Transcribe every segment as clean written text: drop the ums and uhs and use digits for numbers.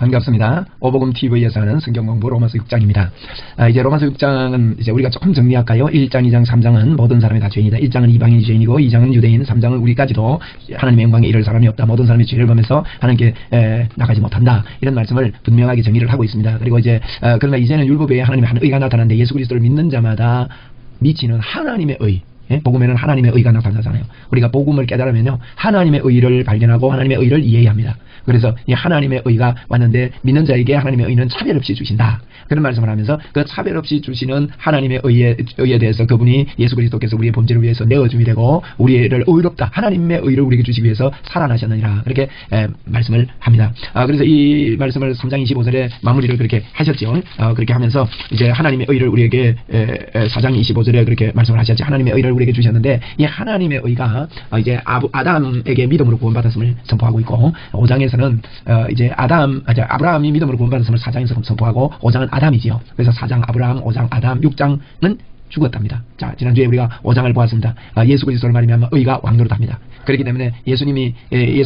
반갑습니다. 오복음 TV에서 하는 성경 공부 로마서 6장입니다. 이제 로마서 6장은 이제 우리가 조금 정리할까요? 1장, 2장, 3장은 모든 사람이 다 죄인이다. 1장은 이방인이 죄인이고 2장은 유대인, 3장은 우리까지도 하나님의 영광에 이를 사람이 없다. 모든 사람이 죄를 범해서 하나님께 나가지 못한다. 이런 말씀을 분명하게 정리를 하고 있습니다. 그리고 이제 그러나 이제는 율법 외에 하나님의 한 의가 나타나는데 예수 그리스도를 믿는 자마다 미치는 하나님의 의, 복음에는 하나님의 의가 나타나잖아요. 우리가 복음을 깨달으면요, 하나님의 의를 발견하고 하나님의 의를 이해해야 합니다. 그래서 이 하나님의 의가 왔는데 믿는 자에게 하나님의 의는 차별 없이 주신다. 그런 말씀을 하면서 그 차별 없이 주시는 하나님의 의에 대해서 그분이 예수 그리스도께서 우리의 범죄를 위해서 내어줌이 되고 우리를 의롭다. 하나님의 의를 우리에게 주시기 위해서 살아나셨느니라. 그렇게 말씀을 합니다. 그래서 이 말씀을 3장 25절에 마무리를 그렇게 하셨죠. 그렇게 하면서 이제 하나님의 의를 우리에게 4장 25절에 그렇게 말씀을 하셨죠. 하나님의 의를 우리에게 주셨는데 이 하나님의 의가 이제 아담에게 믿음으로 구원받았음을 선포하고 있고 5장에서는 이제 아브라함이 믿음으로 구원받았음을 4장에서 선포하고 5장은 아담이지요. 그래서 4장 아브라함, 5장 아담, 6장은 죽었답니다. 자, 지난주에 우리가 5장을 보았습니다. 예수 그리스도를 말하면 의가 왕노릇합니다. 그렇기 때문에 예수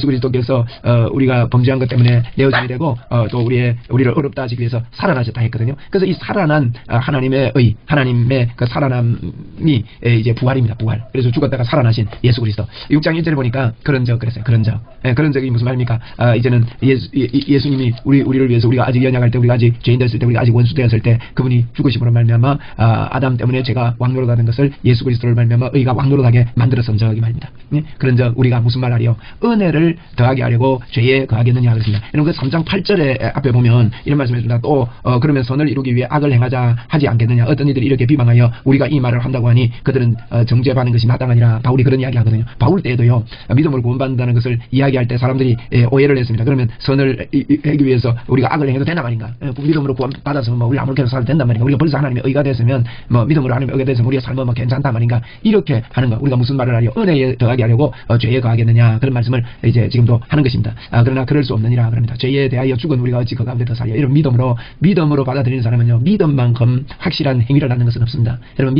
그리스도께서 우리가 범죄한 것 때문에 내어짐이 되고 또 우리를 의롭다 하시기 위해서 살아나셨다 했거든요. 그래서 이 살아난 하나님의 의, 하나님의 그 살아남이 이제 부활입니다. 부활. 그래서 죽었다가 살아나신 예수 그리스도. 6장 1절에 보니까 그런 적 그랬어요. 그런 적. 그런 적이 무슨 말입니까? 이제는 예수님이 우리를 위해서 우리가 아직 연약할 때, 우리가 아직 죄인 됐을 때, 우리가 아직 원수 되었을 때 그분이 죽으심으로 말미암아 아담 때문에 제가 왕노릇하는 것을 예수 그리스도를 말미암아 의가 왕노릇하게 만들었던 적이 말입니다. 그런 적 우리가 무슨 말 하리요? 은혜를 더하게 하려고 죄에 거하겠느냐 그랬습니다. 여러분 그 3장 8절에 앞에 보면 이런 말씀을 해줍니다. 또 그러면 선을 이루기 위해 악을 행하자 하지 않겠느냐. 어떤 이들이 이렇게 비방하여 우리가 이 말을 한다고 하니 그들은 정죄받는 것이 마땅하니라. 바울이 그런 이야기 하거든요. 바울 때에도요, 믿음을 구원받는다는 것을 이야기할 때 사람들이 오해를 했습니다. 그러면 선을 하기 위해서 우리가 악을 행해도 되나 말인가? 믿음으로 구원받아서 뭐 우리 아무렇게나 살아도 된단 말인가? 우리가 벌써 하나님의 의가 됐으면 뭐 믿음으로 하나님의 의가 됐으면 우리가 살면 뭐 괜찮단 말인가? 이렇게 하는 거. 우리가 무슨 말을 하려? 은혜에 더하게 하려고 죄에 거하겠느냐? 그런 말씀을 이제 지금도 하는 것입니다. 그러나 그럴 수 없느니라 그럽니다. 죄에 대하여 죽은 우리가 어찌 그 가운데 더 살려? 이런 믿음으로 받아들이는 사람은요, 믿음만큼 확실한 행위를 하는 것은 없습니다. 여러분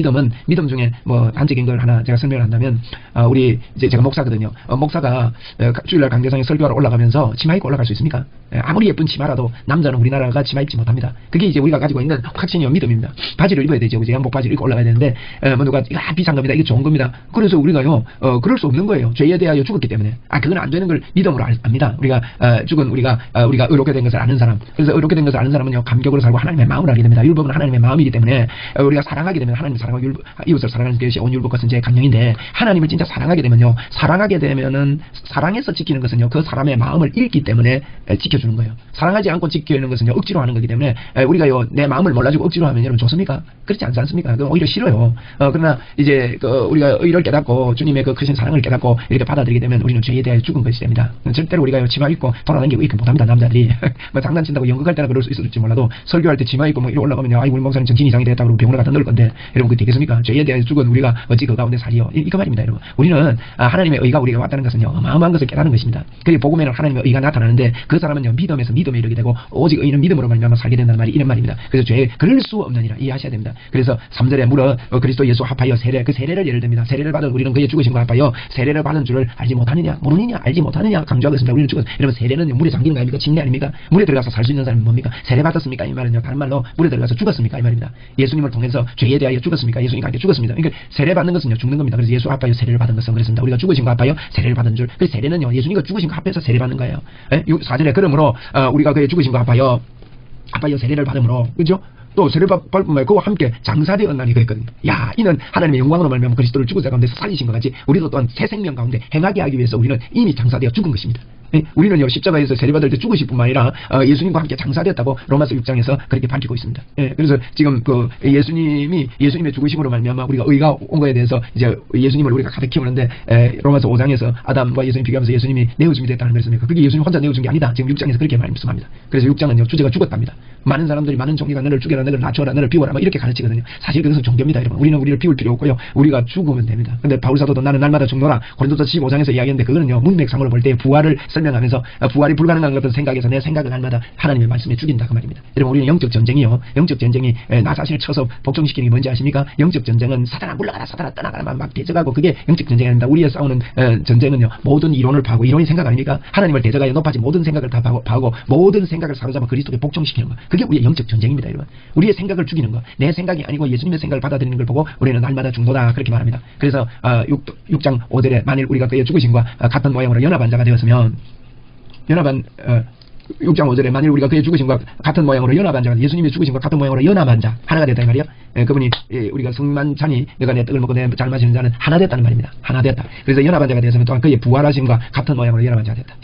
믿음 중에 뭐 단적인 걸 하나 제가 설명을 한다면 우리 이제 제가 목사거든요. 목사가 주일날 강대상에 설교하러 올라가면서 치마 입고 올라갈 수 있습니까? 아무리 예쁜 치마라도 남자는 우리나라가 치마 입지 못합니다. 그게 이제 우리가 가지고 있는 확신이요, 믿음입니다. 바지를 입어야 되죠. 이제 양복 바지를 입고 올라가야 되는데 뭐 누가 비싼 겁니다. 이게 좋은 겁니다. 그래서 우리가요 그럴 수 없는 거예요. 죄에 대하여 죽었기 때문에. 그건 안 되는 걸 믿음으로 압니다. 우리가 죽은 우리가 의롭게 된 것을 아는 사람. 그래서 의롭게 된 것을 아는 사람은요, 감격으로 살고 하나님의 마음을 알게 됩니다. 율법은 하나님의 마음이기 때문에 우리가 사랑하게 되면 하나님을 사랑하고 이웃을 사랑하는 것이 온 율법 같은 제 강령인데, 하나님을 진짜 사랑하게 되면요, 사랑하게 되면은 사랑해서 지키는 것은요, 그 사람의 마음을 읽기 때문에 지켜주는 거예요. 사랑하지 않고 지키는 것은요, 억지로 하는 거기 때문에 우리가요, 내 마음을 몰라주고 억지로 하면 여러분 좋습니까? 그렇지 않습니까? 그건 오히려 싫어요. 그러나 이제 우리가 의를 깨닫고 주님의 그 크신 사랑을 깨닫고 이렇게 받아들이게 되면 우리는 죄에 대해 죽은 것이 됩니다. 절대로 우리가 치마 입고 돌아다니고 이렇게 못합니다. 남자들이 뭐 장난친다고 연극할 때나 그럴 수 있을지 몰라도 설교할 때 치마 입고 뭐 이리 올라가면 아이 우리 목사님 정신 이상이 됐다고 병원에 갖다 넣을 건데, 여러분 그게 되겠습니까? 죄에 대해 죽은 우리가 어찌 그 가운데 살이요? 이거 말입니다. 여러분 우리는 하나님의 의가 우리가 왔다는 것은요, 어마어마한 것을 깨닫는 것입니다. 그리고 복음에는 하나님의 의가 나타나는데 그 사람은요, 믿음에서 믿음에 이르게 되고 오직 의인은 믿음으로 말미암아 살게 된다는 말이 이런 말입니다. 그래서 죄에 그럴 수 없느니라 이해하셔야 됩니다. 그래서 3절에 물어 그리스도 예수 합하여 세례, 그 세례를 예를 듭니다. 세례를 받은 우리는 그의 죽으심과 합하여 세례를 받은 줄을 알지 못하느냐, 모르느냐, 알지 못하느냐 강조하겠습니다. 우리는 죽었. 여러분 세례는 물에 잠기는 거 아닙니까? 침례 아닙니까? 물에 들어가서 살 수 있는 사람이 뭡니까? 세례 받았습니까? 이 말은요, 다른 말로 물에 들어가서 죽었습니까? 이 말입니다. 예수님을 통해서 죄에 대하여 죽었습니까? 예수님과 함께 죽었습니다. 그러니까 세례 받는 것은요, 죽는 겁니다. 그래서 예수 합하여 세례를 받은 것은 그랬습니다. 우리가 죽으심과 합하여 세례를 받은 줄. 그 세례는요, 예수님과 죽으심과 합해서 세례 받는 거예요. 4절에 그러므로 우리가 그의 죽으심과 합하여 세례를 받음으로, 그죠? 또 세례 받을 말 그와 함께 장사되었나니 그랬거든요. 야, 이는 하나님의 영광으로 말미암아 그리스도를 죽은 자 가운데서 살리신 것 같이 우리도 또한 새 생명 가운데 행하게 하기 위해서 우리는 이미 장사되어 죽은 것입니다. 우리는요, 십자가에서 세례받을 때 죽으실 뿐만 아니라 예수님과 함께 장사되었다고 로마서 6장에서 그렇게 밝히고 있습니다. 그래서 지금 그 예수님의 죽으심으로 말미암아 우리가 의가 온 거에 대해서 이제 예수님을 우리가 가득 키우는데 로마서 5장에서 아담과 예수님 비교하면서 예수님이 내어줌이 됐다는 말씀입니까? 그게 예수님 혼자 내어준 게 아니다. 지금 6장에서 그렇게 말씀합니다. 그래서 6장은요, 주제가 죽었답니다. 많은 사람들이 많은 종교가 너를 죽여라, 너를 낮춰라, 너를 비워라 막 이렇게 가르치거든요. 사실 그것은 종교입니다. 여러분 우리는 우리를 비울 필요 없고요, 우리가 죽으면 됩니다. 근데 바울 사도도 나는 날마다 죽노라 고린도서 15장에서 이야기했는데 그거는요, 문맥상으로 볼 때 부활을 설명하면서 부활이 불가능한 것을 생각해서 내 생각을 날마다 하나님의 말씀에 죽인다 그 말입니다. 여러분 우리는 영적 전쟁이요. 영적 전쟁이 나 자신을 쳐서 복종시키는 게 뭔지 아십니까? 영적 전쟁은 사단아 물러가라 사단아 떠나가라 막 대적하고 그게 영적 전쟁이 아닙니다. 우리의 싸우는 전쟁은요. 모든 이론을 파고 이론이 생각 아닙니까? 하나님을 대적하여 높아진 모든 생각을 다 파고 모든 생각을 사로잡아 그리스도께 복종시키는 거. 그게 우리의 영적 전쟁입니다. 여러분. 우리의 생각을 죽이는 거. 내 생각이 아니고 예수님의 생각을 받아들이는 걸 보고 우리는 날마다 중도다 그렇게 말합니다. 그래서 6장 5절에 만일 우리가 그의 죽으심과 같은 모양으로 연합한 자가 되었으면 6장 5절에 만일 우리가 그의 죽으심과 같은 모양으로 연합한 자가 예수님의 죽으심과 같은 모양으로 연합한 자 하나가 됐다 이 말이에요. 그분이 우리가 성만찬이 내가 내 떡을 먹고 내 잘 마시는 자는 하나 됐다는 말입니다. 하나 됐다. 그래서 연합한 자가 되었으면 또한 그의 부활하심과 같은 모양으로 연합한 자가 됐다.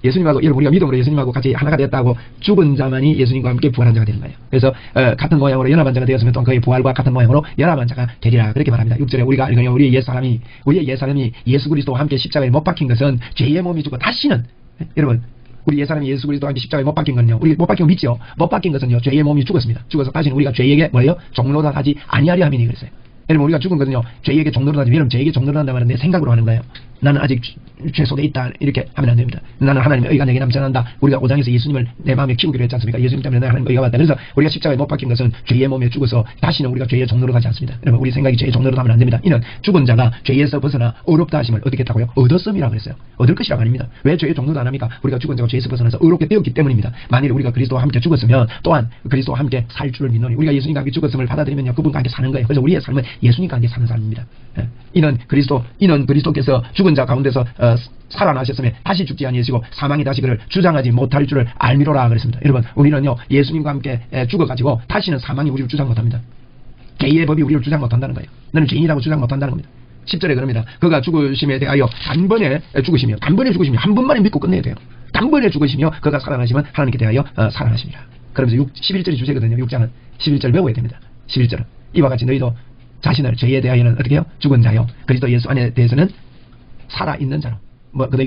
예수님하고 여러분 우리가 믿음으로 예수님하고 같이 하나가 됐다고 죽은 자만이 예수님과 함께 부활한 자가 되는 거예요. 그래서 같은 모양으로 연합한 자가 되었으면 또한 그의 부활과 같은 모양으로 연합한 자가 되리라 그렇게 말합니다. 6절에 우리가 알거니와 우리의 옛사람이 예수 그리스도와 함께 십자가에 못 박힌 것은 죄의 몸이 죽고 다시는 여러분 우리 옛사람이 예수 그리스도와 함께 십자가에 못 박힌 건요. 우리 못 박힌 거 믿죠? 못 박힌 것은요. 죄의 몸이 죽었습니다. 죽어서 다시는 우리가 죄에게 뭐예요? 종로다 하지 아니하려 함이니 그랬어요. 여러분 우리가 죽은 것은요. 죄에게 종로다 하지. 여러분 죄에게 종로다 한다는 말은 내 생각으로 하는 거예요. 나는 아직 죄 속에 있다 이렇게 하면 안 됩니다. 나는 하나님의 의가 내게 남전한다. 우리가 5장에서 예수님을 내 마음에 키우기로 했지 않습니까? 예수님 때문에 나는 하나님의 의가 왔다. 그래서 우리가 십자가에 못 박힌 것은 죄의 몸에 죽어서 다시는 우리가 죄의 종로로 가지 않습니다. 여러분 우리 생각이 죄의 종로로 가면 안 됩니다. 이는 죽은 자가 죄에서 벗어나 의롭다 하심을 어떻게 했다고요? 얻었음이라고 그랬어요. 얻을 것이라고 아닙니다. 왜 죄의 종로도 안 합니까? 우리가 죽은 자가 죄에서 벗어나서 의롭게 되었기 때문입니다. 만일 우리가 그리스도와 함께 죽었으면 또한 그리스도와 함께 살 줄을 믿노니 우리가 예수님과 함께 죽었음을 받아들이면요. 그분과 함께 사는 거예요. 그래서 우리의 삶은 예수님과 함께 사는 삶입니다. 이는 그리스도께서 죽은 자 가운데서 살아나셨으며 다시 죽지 아니하시고 사망이 다시 그를 주장하지 못할 줄을 알미로라 그랬습니다. 여러분 우리는요 예수님과 함께 죽어가지고 다시는 사망이 우리를 주장 못합니다. 죄의 법이 우리를 주장 못한다는 거예요. 너는 죄인이라고 주장 못한다는 겁니다. 10절에 그럽니다. 그가 죽으심에 대하여 단번에 죽으시며 한 번만에 믿고 끝내야 돼요. 단번에 죽으시며 그가 살아나시면 하나님께 대하여 살아나십니다. 그러면서 11절이 주제거든요. 6장은 11절 배워야 됩니다. 11절은 이와 같이 너희도 자신을 죄에 대하여는 어떻게 해요? 죽은 자요. 그리스도 예수 안에 대해서는 살아있는 자로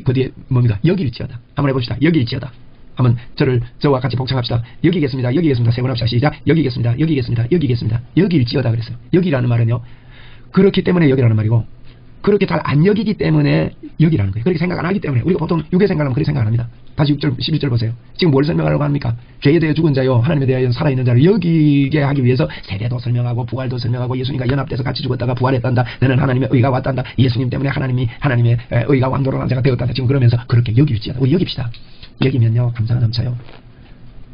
그 뒤에 뭡니까? 여길지어다. 한번 해봅시다. 여길지어다. 한번 저와 같이 복창합시다. 여기겠습니다. 세 번 합시다. 시작. 여기겠습니다. 여길지어다 그랬어요. 여기라는 말은요. 그렇기 때문에 여기라는 말이고 그렇게 잘 안 여기기 때문에 여기라는 거예요. 그렇게 생각 안 하기 때문에 우리가 보통 육의 생각하면 그렇게 생각 안 합니다. 다시 6절 11절 보세요. 지금 뭘 설명하려고 합니까? 죄에 대해 죽은 자요 하나님에 대하여 살아있는 자를 여기게 하기 위해서 세례도 설명하고 부활도 설명하고 예수님과 연합돼서 같이 죽었다가 부활했단다. 너는 하나님의 의가 왔단다. 예수님 때문에 하나님의 의가 완도로난 자가 되었단다. 지금 그러면서 그렇게 여길지어다. 우리 여깁시다. 여기면요 감사가 넘쳐요.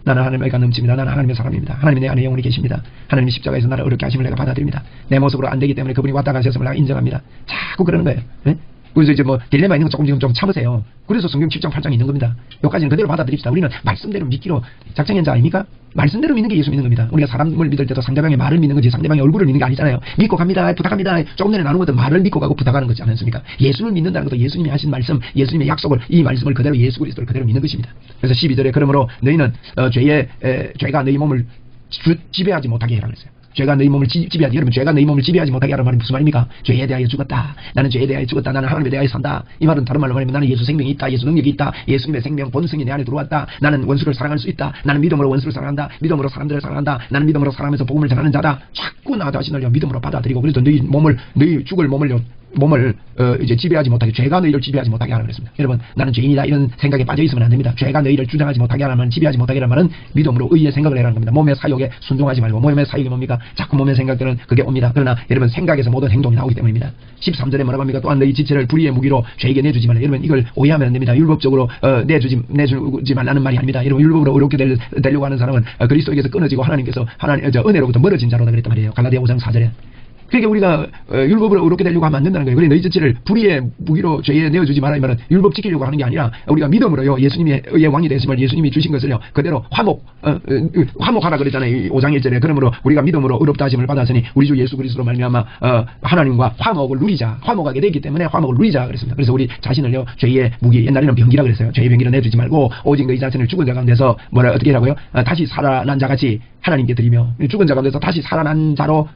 나는 하나님의 의가 넘칩니다. 나는 하나님의 사람입니다. 하나님이 내 안에 영원히 계십니다. 하나님이 십자가에서 나를 어렵게 하심을 내가 받아들입니다. 내 모습으로 안 되기 때문에 그분이 왔다 가셨음을 내가 인정합니다. 자꾸 그러는 거예요. 네? 그래서 이제 딜레마 있는 거 좀 참으세요. 그래서 성경 7장 8장이 있는 겁니다. 여기까지는 그대로 받아들입시다. 우리는 말씀대로 믿기로 작정한 자 아닙니까? 말씀대로 믿는 게 예수 믿는 겁니다. 우리가 사람을 믿을 때도 상대방의 말을 믿는 거지 상대방의 얼굴을 믿는 게 아니잖아요. 믿고 갑니다. 부탁합니다. 조금 전에 나눈 것도 말을 믿고 가고 부탁하는 거지 않습니까? 예수를 믿는다는 것도 예수님이 하신 말씀, 예수님의 약속을 이 말씀을 그대로 예수 그리스도를 그대로 믿는 것입니다. 그래서 12절에 그러므로 너희는 죄가 너희 몸을 지배하지 못하게 해라 그랬어요. 죄가 너희 몸을 지배하지. 여러분 죄가 너희 몸을 지배하지 못하게 하라는 말이 무슨 말입니까? 죄에 대하여 죽었다. 나는 죄에 대하여 죽었다. 나는 하나님에 대하여 산다. 이 말은 다른 말로 말하면 나는 예수 생명이 있다. 예수 능력이 있다. 예수님의 생명 본성이 내 안에 들어왔다. 나는 원수를 사랑할 수 있다. 나는 믿음으로 원수를 사랑한다. 믿음으로 사람들을 사랑한다. 나는 믿음으로 살아가면서 복음을 전하는 자다. 자꾸 나 자신을 믿음으로 받아들이고 그래서 너희 죽을 몸을 이제 지배하지 못하게 죄가 너희를 지배하지 못하게 하라 그랬습니다. 여러분 나는 죄인이다 이런 생각에 빠져 있으면 안 됩니다. 죄가 너희를 주장하지 못하게 하라는 말은 지배하지 못하게 하라는 말은 믿음으로 의의 생각을 해라는 겁니다. 몸의 사욕에 순종하지 말고 몸의 사욕이 뭡니까? 자꾸 몸의 생각들은 그게 옵니다. 그러나 여러분 생각에서 모든 행동이 나오기 때문입니다. 13절에 뭐라고 합니까? 또한 너희 지체를 불의의 무기로 죄에게 내주지 말라. 여러분 이걸 오해하면 안 됩니다. 율법적으로 내주지 말라는 말이 아닙니다. 여러분 율법으로 어렵게 되려고 하는 사람은 그리스도에게서 끊어지고 하나님께서 은혜로부터 멀어진 자로다 그랬단 말이에요. 갈라디아 5장 4절에. 그러니까 우리가 율법으로 어렵게 되려고 하면 안 된다는 거예요. 그래 너희 자체를 불의의 무기로 죄에 내어주지 마라 이 말은 율법 지키려고 하는 게 아니라 우리가 믿음으로요 예수님의 의의 왕이 되심을 예수님이 주신 것을요 그대로 화목하라 그랬잖아요. 5장 1절에 그러므로 우리가 믿음으로 의롭다 하심을 받았으니 우리 주 예수 그리스도로 말미암아 하나님과 화목을 누리자. 화목하게 되기 때문에 화목을 누리자 그랬습니다. 그래서 우리 자신을요 죄의 무기 옛날에는 병기라 그랬어요. 죄의 병기를 내주지 말고 오직 너희 자신을 죽은 자 가운데서 어떻게 하라고요? 다시 살아난 자같이 하나님께 드리며 죽은 자 가운데서 다시 살아난 자로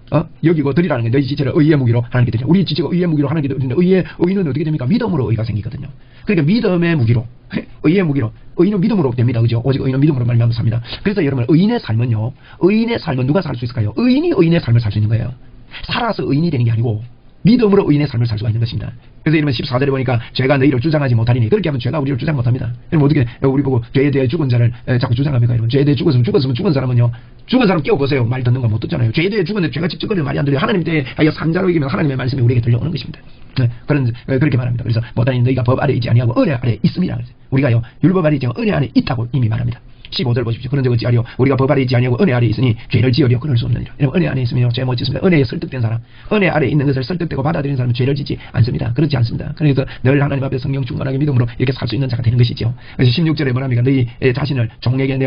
여기고 드리라는 거예요. 너희 지체를 의의 무기로 하나님께 드리라. 우리 지체가 의의 무기로 하나님께 드리는데 의는 어떻게 됩니까? 믿음으로 의가 생기거든요. 그러니까 믿음의 무기로 의의 무기로 의는 믿음으로 됩니다. 그죠? 오직 의는 믿음으로 말미암아 삽니다. 그래서 여러분 의인의 삶은 누가 살 수 있을까요? 의인이 의인의 삶을 살 수 있는 거예요. 살아서 의인이 되는 게 아니고 믿음으로 의인의 삶을 살 수가 있는 것입니다. 그래서 이러면 14절에 보니까 죄가 너희를 주장하지 못하리니 그렇게 하면 죄가 우리를 주장 못합니다. 여러분 어떻게 우리 보고 죄에 대해 죽은 자를 자꾸 주장합니까? 여러분 죄에 대해 죽었으면 죽은 사람은요. 죽은 사람 깨워보세요. 말 듣는 거 못 듣잖아요. 죄에 대해 죽었는데 죄가 직접 거리면 말이 안 들려요. 하나님 대해 산자로 이기면 하나님의 말씀이 우리에게 들려오는 것입니다. 네, 그렇게 말합니다. 그래서 못하니 너희가 법 아래 있지 아니하고 은혜 아래 있습니다. 우리가요 율법 아래 있지 않고 은혜 안에 있다고 이미 말합니다. 15절 보십시오. 그런 적을 지하려 우리가 법 아래 있지 아니하고 은혜 아래 있으니 죄를 지으려 그럴 수 없느니라. 여러분 은혜 안에 있으면 죄 못 짓습니다. 은혜에 설득된 사람, 은혜 아래 있는 것을 설득되고 받아들이는 사람은 죄를 짓지 않습니다. 그렇지 않습니다. 그래서 늘 하나님 앞에 성령 충만하게 믿음으로 이렇게 살 수 있는 자가 되는 것이죠. 그래서 16절에 뭐랍니까? 너희 자신을 종에게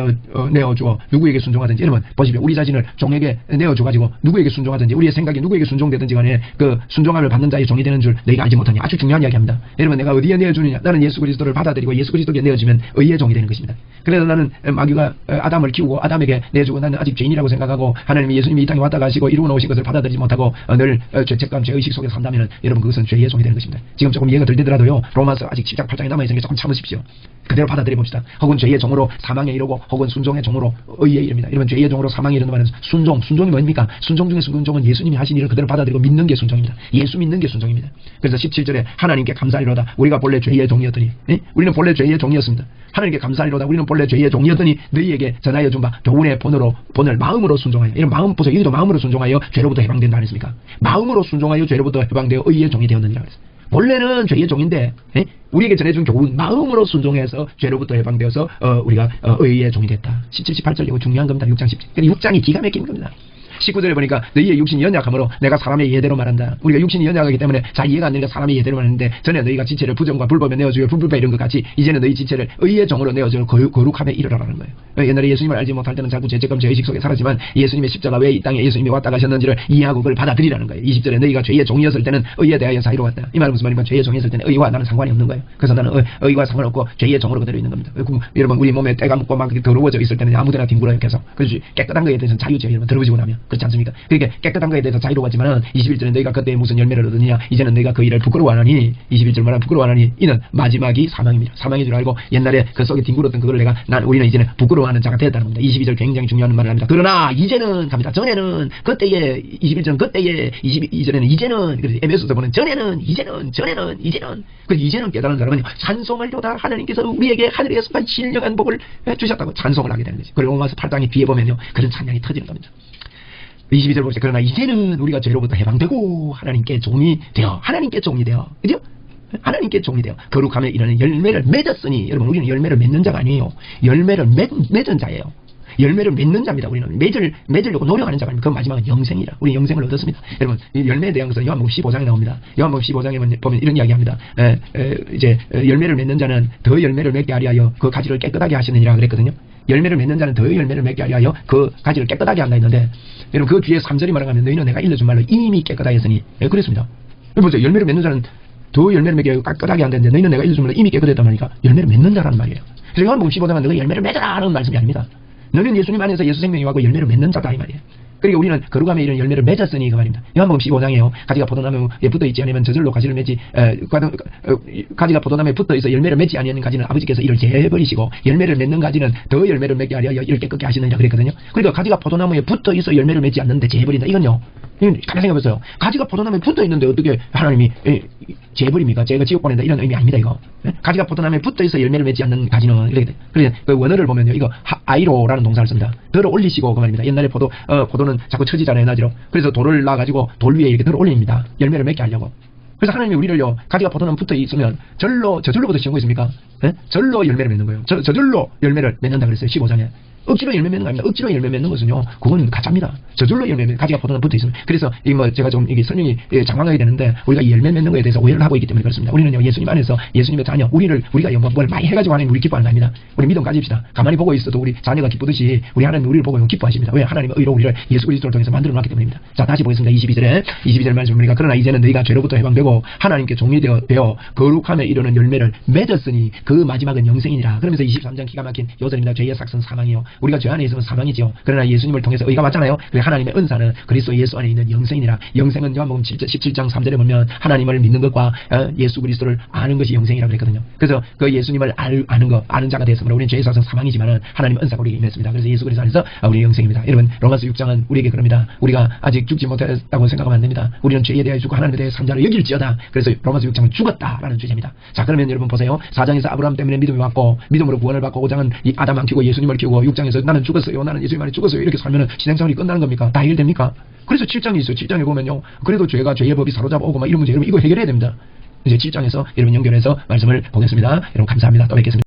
내어주어 누구에게 순종하든지. 여러분 보십시오. 우리 자신을 종에게 내어줘가지고 누구에게 순종하든지 우리의 생각이 누구에게 순종되든지 간에 그 순종함을 받는 자의 종이 되는 줄 너희가 알지 못하니. 아주 중요한 이야기합니다. 여러분 내가 어디에 내어주느냐? 나는 예수 그리스도를 받아들이고 예수 그리스도께 내어주면 의의 종이 되는 것입니다. 그래서 나는 마귀가 아담을 키우고 아담에게 내주고 나는 아직 죄인이라고 생각하고 하나님이 예수님이 이 땅에 왔다 가시고 이루어 놓으신 것을 받아들이지 못하고 늘 죄책감 죄의식 속에 산다면 여러분 그것은 죄의 종이 되는 것입니다. 지금 조금 이해가 덜 되더라도요 로마서 아직 10장 8장에 남아있으니 조금 참으십시오. 그대로 받아들여 봅시다. 혹은 죄의 종으로 사망에 이르고 혹은 순종의 종으로 의에 이릅니다. 이러면 죄의 종으로 사망에 이르는 말은 순종이 뭡니까? 순종 중에 순종은 예수님이 하신 일을 그대로 받아들이고 믿는 게 순종입니다. 예수 믿는 게 순종입니다. 그래서 17절에 하나님께 감사하리로다. 우리가 본래 죄의 종이었더니 우리는 본래 죄의 종이었습니다. 하나님께 감사하리로다. 우리는 본래 죄의 종이었더니 너희에게 전하여 준 바 교훈의 본을 마음으로 순종하여. 이런 마음 보세요. 여기도 마음으로 순종하여 죄로부터 해방된다 하셨습니까? 마음으로 순종하여 죄로부터 해방되어 의의 종이 되었느니라 그랬어요. 원래는 죄의 종인데 우리에게 전해준 교훈 마음으로 순종해서 죄로부터 해방되어서 우리가 의의 종이 됐다. 17, 18절 이거 중요한 겁니다. 6장 17. 그러니까 6장이 기가 막힌 겁니다. 19절에 보니까 너희의 육신이 연약하므로 내가 사람의 예대로 말한다. 우리가 육신이 연약하기 때문에 잘 이해가 안 되니까 사람의 예대로 말하는데 전에 너희가 지체를 부정과 불법에 내어주고 불법에 이런 것 같이 이제는 너희 지체를 의의 종으로 내어주고 거룩함에 이르라라는 거예요. 옛날에 예수님을 알지 못할 때는 자꾸 죄책감 죄의식 속에 살았지만 예수님의 십자가 왜 이 땅에 예수님이 왔다 가셨는지를 이해하고 그걸 받아들이라는 거예요. 20절에 너희가 죄의 종이었을 때는 의에 대하여 자유로웠다. 이 말은 무슨 말이면 죄의 종이었을 때는 의와 나는 상관이 없는 거예요. 그래서 나는 의와 상관없고 죄의 종으로 그대로 있는 겁니다. 여러분 우리 몸에 때가 묻고 막 더러워져 있을 때는 아무데나 뒹굴어요. 계속. 그래서 깨끗한 거에 대해서는 자유죠. 여러분 더러워지고 나면 그렇지 않습니까? 그러니까 깨끗한 거에 대해서 자유로웠지만 21절에 너희가 그때 무슨 열매를 얻느냐 이제는 너희가 그 일을 부끄러워하나니 21절 말하면 부끄러워하나니 이는 마지막이 사망입니다. 사망인 줄 알고 옛날에 그 속에 뒹굴었던 그걸 우리는 이제는 부끄러워하는 자가 되었다는 겁니다. 22절 굉장히 중요한 말을 합니다. 그러나 이제는 갑니다. 전에는 그때에 21절은 그때에 22절에는 이제는 그래서 에베소서 보면 전에는 이제는 그 이제는 깨달은 사람은 찬송하리로다. 하나님께서 우리에게 하늘에서 신령한 복을 주셨다고 찬송을 하게 되는 거죠. 그리고 로마서 8장의 뒤에 보면요 그런 찬양이 터지는 겁니다. 22절 보세요. 그러나 이제는 우리가 죄로부터 해방되고 하나님께 종이 되어 그죠? 하나님께 종이 되어 거룩함에 이르는 열매를 맺었으니 여러분 우리는 열매를 맺는 자가 아니에요. 열매를 맺은 자예요. 열매를 맺는 자입니다. 우리는 맺으려고 노력하는 자가 아닙니다. 그 마지막은 영생이라. 우리 영생을 얻었습니다. 여러분 이 열매에 대한 것은 요한복음 15장에 나옵니다. 요한복음 15장에 보면 이런 이야기합니다. 이제 열매를 맺는 자는 더 열매를 맺게 하려 하여 그 가지를 깨끗하게 하시느니라 그랬거든요. 열매를 맺는 자는 더 열매를 맺게 하려 하여 그 가지를 깨끗하게 한다 했는데 여러분 그 뒤에 3절이 말하면 너희는 내가 일러준 말로 이미 깨끗하게 했으니 그랬습니다. 보세요. 열매를 맺는 자는 더 열매를 맺게 하여 깨끗하게 한다는데 너희는 내가 일러준 말로 이미 깨끗했단 말이니까 열매를 맺는 자라는 말이에요. 그래서 요한복음 15장은 너희 열매를 맺어라 하는 말씀이 아닙니다. 너는 예수님 안에서 예수 생명이 와고 열매를 맺는 자다 이 말이에요. 그러니까 우리는 거룩함에 이런 열매를 맺었으니 그 말입니다. 요한복음 15장이에요. 가지가 포도나무에 붙어있지 않으면 저절로 가지를 맺지 가지가 포도나무에 붙어있어 열매를 맺지 아니하는 가지는 아버지께서 이를 제해버리시고 열매를 맺는 가지는 더 열매를 맺게 하려 이를 깨끗게 하시느니라 그랬거든요. 그러니까 가지가 포도나무에 붙어있어 열매를 맺지 않는데 제해버린다. 이건요. 가만 생각해보세요. 가지가 포도나무에 붙어있는데 어떻게 하나님이 제해버립니까? 제가 지옥 보낸다 이런 의미 아닙니다. 이거 가지가 포도나무에 붙어있어 열매를 맺지 않는 가지는 이렇게 돼. 그래서 그 원어를 보면요. 이거 아이로라는 동사를 씁니다. 덜어 올리시고 그 말입니다. 옛날에 포도는 자꾸 처지잖아요. 에너지로. 그래서 돌을 놔가지고 돌 위에 이렇게 덜어 올립니다. 열매를 맺게 하려고. 그래서 하나님이 우리를요 가지가 포도나무 붙어 있으면 저절로부터 시험 거 있습니까? 절로 열매를 맺는 거예요. 저절로 열매를 맺는다 그랬어요. 15장에. 억지로 열매 맺는 거 아닙니다. 억지로 열매 맺는 것은요, 그건 가짜입니다. 저절로 열매 맺는, 가지가 포도나무 붙어 있으면. 그래서, 제가 좀, 이게 설명이 장황하게 되는데, 우리가 이 열매 맺는 거에 대해서 오해를 하고 있기 때문에 그렇습니다. 우리는요, 예수님 안에서 예수님의 자녀, 우리가 뭘 많이 해가지고 하나님 우리 기뻐하는 거 아닙니다. 우리 믿음 가집시다. 가만히 보고 있어도 우리 자녀가 기쁘듯이, 우리 하나님 우리를 보고 기뻐하십니다. 왜? 하나님은 의로 우리를 예수 그리스도를 통해서 만들어 놨기 때문입니다. 자, 다시 보겠습니다. 22절에 말씀 보니까, 그러나 이제는 너희가 죄로부터 해방되고, 하나님께 종이 되어 거룩함에 이르는 열매를 맺었으니, 그 마지막은 영생이니라. 그러면서 23장 기가 막힌 요절입니다. 죄의 삭은 사망이요. 우리가 죄 안에 있으면 사망이지요. 그러나 예수님을 통해서 의가 왔잖아요. 그래서 하나님의 은사는 그리스도 예수 안에 있는 영생이라. 영생은 요한복음 17장 3절에 보면 하나님을 믿는 것과 예수 그리스도를 아는 것이 영생이라고 그랬거든요. 그래서 그 예수님을 아는 자가 되었으므로 우리는 죄에 있어서 사망이지만은 하나님의 은사가 우리에게 임했습니다. 그래서 예수 그리스도 안에서 우리 영생입니다. 여러분 로마서 6장은 우리에게 그럽니다. 우리가 아직 죽지 못했다고 생각하면 안 됩니다. 우리는 죄에 대하여 죽고 하나님에 대해 산자로 여길지어다. 그래서 로마서 6장은 죽었다라는 주제입니다. 자, 그러면 여러분 보세요. 4장에서 아브라함 때문에 믿음이 왔고 믿음으로 구원을 받고 5장은 이 아담 안 키우고 예수님을 키우고 6장에서 나는 죽었어요. 나는 예수님 안에 죽었어요. 이렇게 살면은 신앙생활이 끝나는 겁니까? 다 해결됩니까? 그래서 7장이 있어요. 7장에 보면요. 그래도 죄가 죄의 법이 사로잡아 오고 막 이런 문제 여러분 이거 해결해야 됩니다. 이제 7장에서 여러분 연결해서 말씀을 보겠습니다. 여러분 감사합니다. 또 뵙겠습니다.